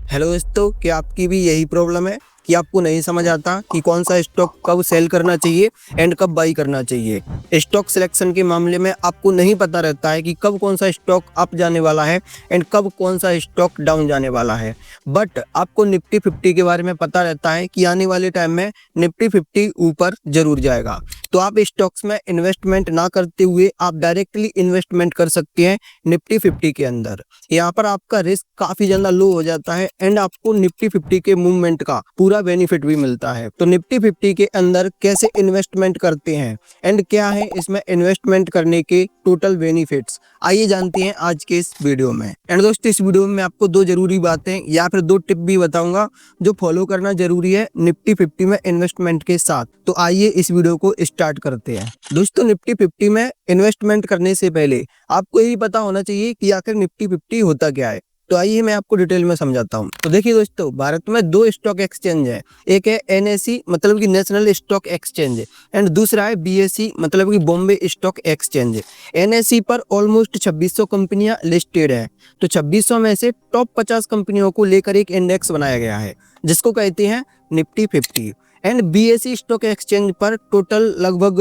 Hello दोस्तों, क्या आपकी भी यही प्रॉब्लम है कि आपको नहीं समझ आता कि कौन सा स्टॉक कब सेल करना चाहिए एंड कब बाई करना चाहिए। स्टॉक सिलेक्शन के मामले में आपको नहीं पता रहता है कि कब कौन सा स्टॉक अप जाने वाला है एंड कब कौन सा स्टॉक डाउन जाने वाला है। बट आपको निफ्टी 50 के बारे में पता रहता है कि आने वाले टाइम में निफ्टी 50 ऊपर जरूर जाएगा। तो आप स्टॉक्स में इन्वेस्टमेंट ना करते हुए आप डायरेक्टली इन्वेस्टमेंट कर सकते हैं निफ्टी 50 के अंदर। यहाँ पर आपका रिस्क काफी ज्यादा लो हो जाता है एंड आपको निफ्टी 50 के मूवमेंट का पूरा बेनिफिट भी मिलता है। तो निफ्टी 50 के अंदर कैसे इन्वेस्टमेंट करते हैं एंड क्या है इसमें इन्वेस्टमेंट करने के टोटल बेनिफिट्स, आइए जानते हैं आज के इस वीडियो में। एंड दोस्तों, इस वीडियो में मैं आपको दो जरूरी बातें या फिर दो टिप भी बताऊंगा जो फॉलो करना जरूरी है निफ्टी 50 में इन्वेस्टमेंट के साथ। तो आइए इस वीडियो को स्टार्ट करते हैं। दोस्तों, निफ्टी 50 में इन्वेस्टमेंट करने से पहले आपको यही पता होना चाहिए कि आखिर निफ्टी 50 होता क्या है। तो आइए मैं आपको डिटेल में समझाता हूँ। तो देखिए दोस्तों, भारत में दो स्टॉक एक्सचेंज है। एक है एनएसई मतलब कि नेशनल स्टॉक एक्सचेंज एंड दूसरा है बीएसई मतलब कि बॉम्बे स्टॉक एक्सचेंज। एनएसई पर ऑलमोस्ट 2600 कंपनियां लिस्टेड है। तो 2600 में से टॉप 50 कंपनियों को लेकर एक इंडेक्स बनाया गया है जिसको कहते हैं Nifty 50। And BSE stock exchange पर टोटल लगभग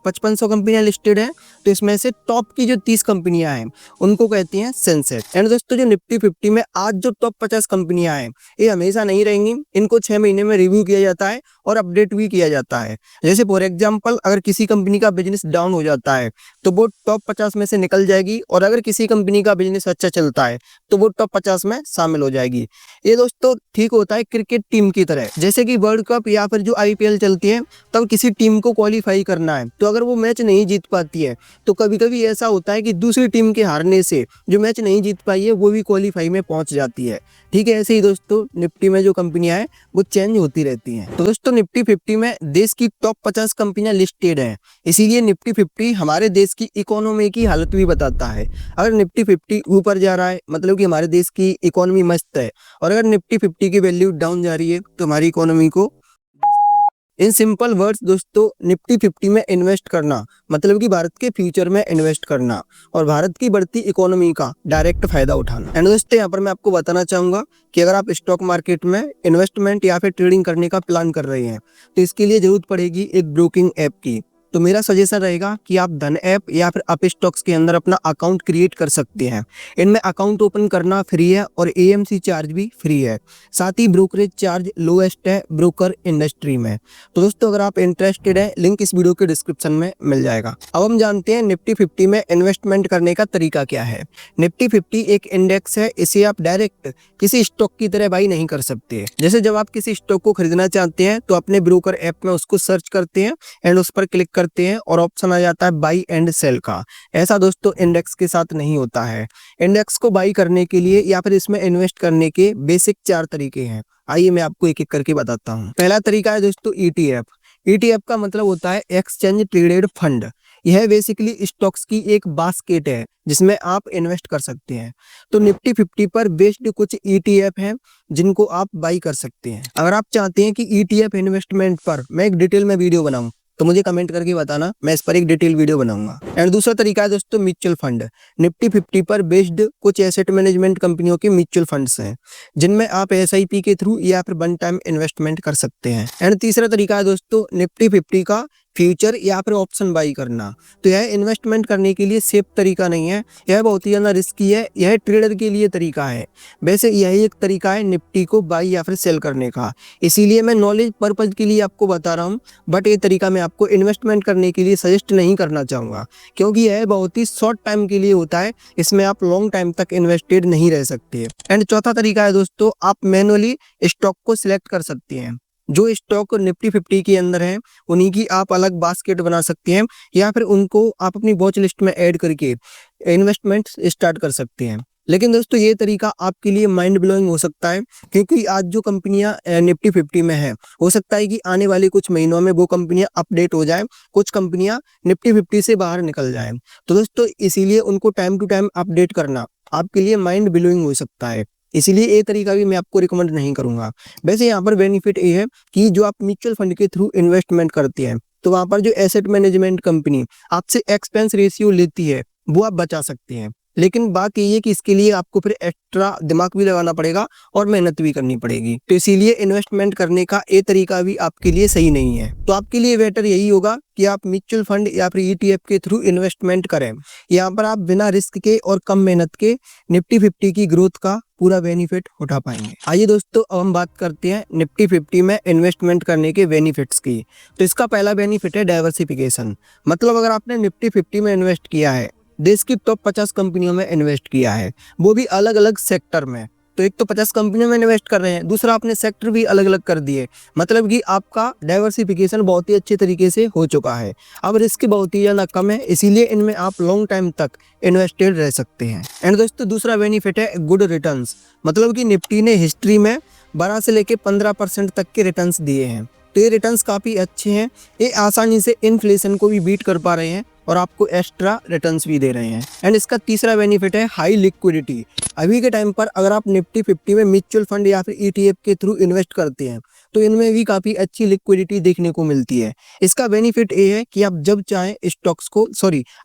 5500 कंपनियां लिस्टेड हैं। तो इसमें से टॉप की जो 30 कंपनियां हैं उनको कहती हैं सेंसेक्स। एंड दोस्तों, जो निफ्टी 50 में आज जो टॉप 50 कंपनियां हैं ये हमेशा नहीं रहेंगी, इनको 6 महीने में रिव्यू किया जाता है और अपडेट भी किया जाता है। जैसे फॉर एग्जाम्पल, अगर किसी कंपनी का बिजनेस डाउन हो जाता है तो वो टॉप 50 में से निकल जाएगी, और अगर किसी कंपनी का बिजनेस अच्छा चलता है तो वो टॉप 50 में शामिल हो जाएगी। ये दोस्तों ठीक होता है क्रिकेट टीम की तरह। जैसे कि वर्ल्ड कप या फिर जो आईपीएल चलती है तब किसी टीम को क्वालिफाई करना है, तो अगर वो मैच नहीं जीत पाती है तो कभी कभी ऐसा होता है कि दूसरी टीम के हारने से जो मैच नहीं जीत पाई है वो भी क्वालिफाई में पहुंच जाती है। ठीक है, ऐसे ही दोस्तों निफ्टी में जो कंपनियां हैं वो चेंज होती रहती हैं। तो दोस्तों, निफ्टी 50 में देश की टॉप 50 कंपनियां लिस्टेड हैं, इसीलिए निफ्टी 50 हमारे देश की इकोनॉमी की हालत भी बताता है। अगर निफ्टी 50 ऊपर जा रहा है मतलब कि हमारे देश की इकोनॉमी मस्त है, और अगर निफ्टी 50 की वैल्यू डाउन जा रही है तो हमारी इकोनॉमी को। इन सिंपल वर्ड्स दोस्तों, निफ्टी 50 में इन्वेस्ट करना मतलब कि भारत के फ्यूचर में इन्वेस्ट करना और भारत की बढ़ती इकोनॉमी का डायरेक्ट फायदा उठाना। एंड दोस्तों, यहाँ पर मैं आपको बताना चाहूंगा कि अगर आप स्टॉक मार्केट में इन्वेस्टमेंट या फिर ट्रेडिंग करने का प्लान कर रहे हैं तो इसके लिए जरूरत पड़ेगी एक ब्रोकिंग ऐप की। तो मेरा सजेशन रहेगा कि आप धन ऐप या फिर अप स्टॉक्स के अंदर अपना अकाउंट क्रिएट कर सकते हैं। इनमें अकाउंट ओपन करना फ्री है और एएमसी चार्ज भी फ्री है। साथ ही ब्रोकरेज चार्ज लोएस्ट है ब्रोकर इंडस्ट्री में। तो दोस्तों, अगर आप इंटरेस्टेड हैं, लिंक इस वीडियो के डिस्क्रिप्शन में मिल जाएगा। अब हम जानते हैं निफ्टी 50 में इन्वेस्टमेंट करने का तरीका क्या है। निफ्टी 50 एक इंडेक्स है, इसे आप डायरेक्ट किसी स्टॉक की तरह बाई नहीं कर सकते। जैसे जब आप किसी स्टॉक को खरीदना चाहते हैं तो अपने ब्रोकर ऐप में उसको सर्च करते हैं एंड उस पर क्लिक करते हैं और ऑप्शन आ जाता है बाई एंड सेल का। ऐसा दोस्तों इंडेक्स के साथ नहीं होता है। इंडेक्स को बाई करने के लिए या फिर इसमें इन्वेस्ट करने के बेसिक 4 तरीके हैं। आइए मैं आपको एक एक करके बताता हूँ। पहला तरीका है दोस्तों ईटीएफ। ईटीएफ का मतलब होता है एक्सचेंज ट्रेडेड फंड। यह बेसिकली स्टॉक्स की एक बास्केट है जिसमें आप इन्वेस्ट कर सकते हैं। तो निफ्टी 50 पर बेस्ड कुछ ईटीएफ हैं जिनको आप बाई कर सकते हैं। अगर आप चाहते हैं कि ईटीएफ इन्वेस्टमेंट पर मैं एक डिटेल में वीडियो बनाऊं तो मुझे कमेंट करके बताना, मैं इस पर एक डिटेल वीडियो बनाऊंगा। एंड दूसरा तरीका है दोस्तों म्यूचुअल फंड। निफ्टी 50 पर बेस्ड कुछ एसेट मैनेजमेंट कंपनियों के म्यूचुअल फंड्स हैं जिनमें आप एसआईपी के थ्रू या फिर वन टाइम इन्वेस्टमेंट कर सकते हैं। एंड तीसरा तरीका है दोस्तों निफ्टी 50 का फ्यूचर या फिर ऑप्शन बाई करना। तो यह इन्वेस्टमेंट करने के लिए सेफ तरीका नहीं है, यह बहुत ही ज़्यादा रिस्की है, यह ट्रेडर के लिए तरीका है। वैसे यही एक तरीका है निफ्टी को बाई या फिर सेल करने का, इसीलिए मैं नॉलेज पर्पज के लिए आपको बता रहा हूँ। बट ये तरीका मैं आपको इन्वेस्टमेंट करने के लिए सजेस्ट नहीं करना चाहूँगा क्योंकि यह बहुत ही शॉर्ट टाइम के लिए होता है, इसमें आप लॉन्ग टाइम तक इन्वेस्टेड नहीं रह सकते। एंड चौथा तरीका है दोस्तों, आप मैनुअली स्टॉक को सिलेक्ट कर सकते हैं। जो स्टॉक निफ्टी 50 के अंदर हैं उन्हीं की आप अलग बास्केट बना सकते हैं या फिर उनको आप अपनी वॉच लिस्ट में ऐड करके इन्वेस्टमेंट स्टार्ट कर सकते हैं। लेकिन दोस्तों, ये तरीका आपके लिए माइंड ब्लोइंग हो सकता है क्योंकि आज जो कंपनियां निफ्टी 50 में है हो सकता है कि आने वाले कुछ महीनों में वो कंपनियां अपडेट हो जाएं, कुछ कंपनियां निफ्टी 50 से बाहर निकल जाएं। तो दोस्तों, इसीलिए उनको टाइम टू टाइम अपडेट करना आपके लिए माइंड ब्लोइंग हो सकता है, इसीलिए ये तरीका भी मैं आपको रिकमेंड नहीं करूंगा। वैसे यहाँ पर बेनिफिट ये है कि जो आप म्यूचुअल फंड के थ्रू इन्वेस्टमेंट करते हैं तो वहां पर जो एसेट मैनेजमेंट कंपनी आपसे एक्सपेंस रेशियो लेती है वो आप बचा सकते हैं। लेकिन बात ये है कि इसके लिए आपको फिर एक्स्ट्रा दिमाग भी लगाना पड़ेगा और मेहनत भी करनी पड़ेगी। तो इसीलिए इन्वेस्टमेंट करने का ये तरीका भी आपके लिए सही नहीं है। तो आपके लिए बेटर यही होगा कि आप म्यूचुअल फंड या फिर ईटीएफ के थ्रू इन्वेस्टमेंट करें। यहाँ पर आप बिना रिस्क के और कम मेहनत के निफ्टी 50 की ग्रोथ का पूरा बेनिफिट उठा पाएंगे। आइए दोस्तों, अब हम बात करते हैं निफ्टी 50 में इन्वेस्टमेंट करने के बेनिफिट्स की। तो इसका पहला बेनिफिट है डाइवर्सिफिकेशन। मतलब अगर आपने निफ्टी 50 में इन्वेस्ट किया है, देश की टॉप 50 कंपनियों में इन्वेस्ट किया है, वो भी अलग अलग सेक्टर में, तो एक तो 50 कंपनियों में इन्वेस्ट कर रहे हैं, दूसरा आपने सेक्टर भी अलग अलग कर दिए। मतलब कि आपका डाइवर्सिफिकेशन बहुत ही अच्छे तरीके से हो चुका है। अब रिस्क बहुत ही ज़्यादा कम है, इसीलिए इनमें आप लॉन्ग टाइम तक इन्वेस्टेड रह सकते हैं। एंड दोस्तों, दूसरा बेनिफिट है गुड रिटर्न्स। मतलब कि निफ्टी ने हिस्ट्री में 12 से लेकर 15% तक के रिटर्न्स दिए हैं। तो ये रिटर्न्स काफ़ी अच्छे हैं, ये आसानी से इन्फ्लेशन को भी बीट कर पा रहे हैं और आपको एक्स्ट्रा रिटर्न्स भी दे रहे हैं। एंड इसका तीसरा बेनिफिट है हाई लिक्विडिटी। अभी के टाइम पर अगर आप निफ्टी 50 में म्यूचुअल फंड या फिर ईटीएफ के थ्रू इन्वेस्ट करते हैं तो इनमें भी काफ़ी अच्छी लिक्विडिटी देखने को मिलती है। इसका बेनिफिट ये है कि आप जब चाहें स्टॉक्स को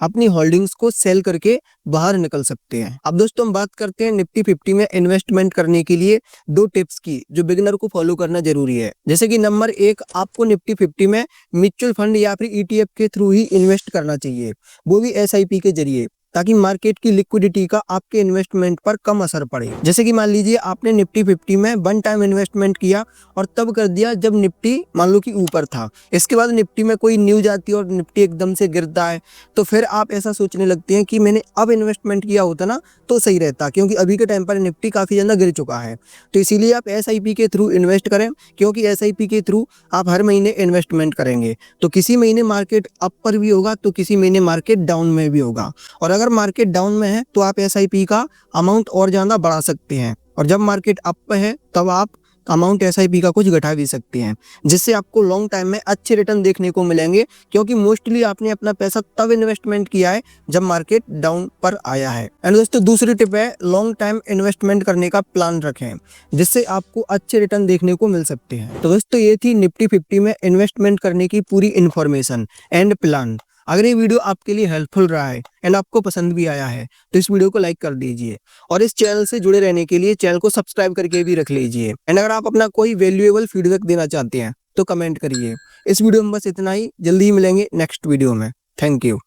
अपनी होल्डिंग्स को सेल करके बाहर निकल सकते हैं। अब दोस्तों, हम बात करते हैं निफ्टी 50 में इन्वेस्टमेंट करने के लिए 2 टिप्स की जो बिगिनर को फॉलो करना जरूरी है। जैसे कि नंबर 1, आपको निफ्टी 50 में म्यूचुअल फंड या फिर ईटीएफ के थ्रू ही इन्वेस्ट करना चाहिए, वो भी एसआईपी के जरिए, ताकि मार्केट की लिक्विडिटी का आपके इन्वेस्टमेंट पर कम असर पड़े। जैसे कि मान लीजिए आपने निफ्टी 50 में 1 टाइम इन्वेस्टमेंट किया और तब कर दिया जब निफ्टी मान लो कि ऊपर था। इसके बाद निफ्टी में कोई न्यूज आती है और निफ्टी एकदम से गिरता है, तो फिर आप ऐसा सोचने लगते हैं कि मैंने अब इन्वेस्टमेंट किया होता ना तो सही रहता, क्योंकि अभी के टाइम पर निफ्टी काफ़ी ज़्यादा गिर चुका है। तो इसीलिए आप एसआईपी के थ्रू इन्वेस्ट करें, क्योंकि एसआईपी के थ्रू आप हर महीने इन्वेस्टमेंट करेंगे तो किसी महीने मार्केट अप पर भी होगा तो किसी महीने मार्केट डाउन में भी होगा। और अगर मार्केट डाउन में है तो आप एसआईपी का अमाउंट और ज़्यादा बढ़ा सकते हैं, और जब मार्केट अप पे है तब आप अमाउंट एसआईपी का कुछ घटा भी सकते हैं, जिससे आपको लॉन्ग टाइम में अच्छे रिटर्न देखने को मिलेंगे, क्योंकि मोस्टली आपने अपना पैसा तब इन्वेस्टमेंट किया है जब मार्केट डाउन पर आया है। एंड दोस्तों, दूसरी टिप है लॉन्ग टाइम इन्वेस्टमेंट करने का प्लान रखें, जिससे आपको अच्छे रिटर्न देखने को मिल सकते हैं। तो दोस्तों, ये थी निफ्टी 50 में इन्वेस्टमेंट करने की पूरी इन्फॉर्मेशन एंड प्लान। अगर ये वीडियो आपके लिए हेल्पफुल रहा है एंड आपको पसंद भी आया है तो इस वीडियो को लाइक कर दीजिए, और इस चैनल से जुड़े रहने के लिए चैनल को सब्सक्राइब करके भी रख लीजिए। एंड अगर आप अपना कोई वैल्यूएबल फीडबैक देना चाहते हैं तो कमेंट करिए। इस वीडियो में बस इतना ही, जल्दी ही मिलेंगे नेक्स्ट वीडियो में। Thank you.